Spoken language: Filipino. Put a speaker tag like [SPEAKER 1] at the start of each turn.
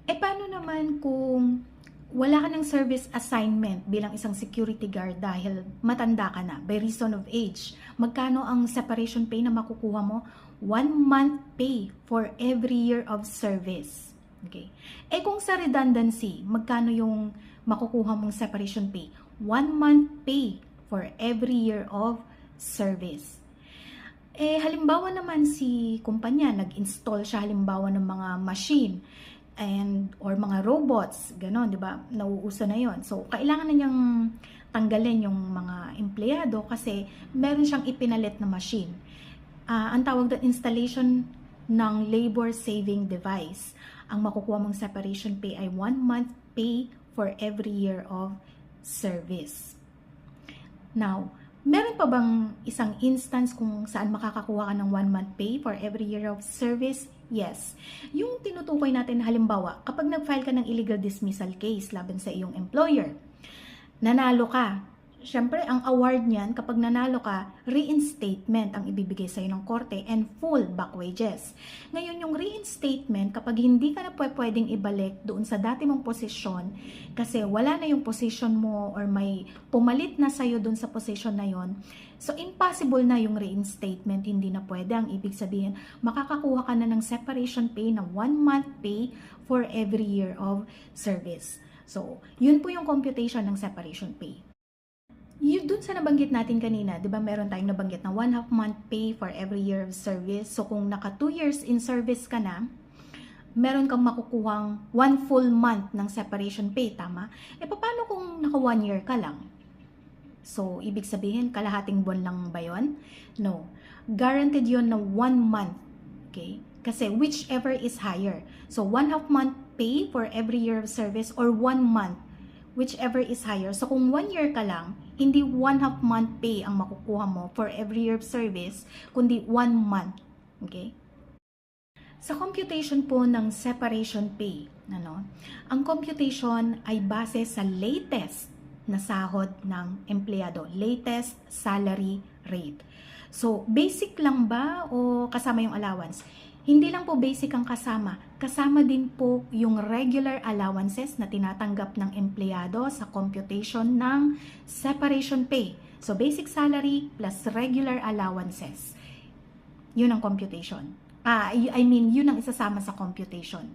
[SPEAKER 1] Paano naman kung wala ka ng service assignment bilang isang security guard dahil matanda ka na by reason of age? Magkano ang separation pay na makukuha mo? 1 month pay for every year of service. Okay. Kung sa redundancy, magkano yung makukuha mong separation pay? 1 month pay for every year of service. Halimbawa naman si kumpanya, nag-install siya halimbawa ng mga machine or mga robots, gano'n, di ba? Nauuso na yon. So, kailangan na niyang tanggalin yung mga empleyado kasi meron siyang ipinalit na machine. Ang tawag doon, installation ng labor saving device. Ang makukuha mong separation pay ay 1 month pay for every year of service. Now, meron pa bang isang instance kung saan makakakuha ka ng 1 month pay for every year of service? Yes. Yung tinutukoy natin halimbawa, kapag nag-file ka ng illegal dismissal case laban sa iyong employer, nanalo ka. Siyempre, ang award niyan, kapag nanalo ka, reinstatement ang ibibigay sa'yo ng korte and full back wages. Ngayon, yung reinstatement, kapag hindi ka na pwedeng ibalik doon sa dati mong posisyon, kasi wala na yung position mo or may pumalit na sa'yo doon sa position na yon, so impossible na yung reinstatement, hindi na pwede. Ang ibig sabihin, makakakuha ka na ng separation pay na 1 month pay for every year of service. So, yun po yung computation ng separation pay. Yun dun sa nabanggit natin kanina, di ba meron tayong nabanggit na 1/2 month pay for every year of service. So kung naka 2 years in service ka na, meron kang makukuhang 1 full month ng separation pay, tama? Paano kung naka 1 year ka lang? So, ibig sabihin, kalahating buwan lang ba yun? No. Guaranteed yun na 1 month. Okay? Kasi whichever is higher. So, 1/2 month pay for every year of service or 1 month, whichever is higher. So, kung 1 year ka lang, hindi 1/2 month pay ang makukuha mo for every year of service, kundi 1 month. Okay? Sa computation po ng separation pay, ang computation ay base sa latest na sahod ng empleyado, latest salary rate. So, basic lang ba o kasama yung allowance? Hindi lang po basic ang kasama. Kasama din po yung regular allowances na tinatanggap ng empleyado sa computation ng separation pay. So, basic salary plus regular allowances. Yun ang computation. Yun ang isasama sa computation.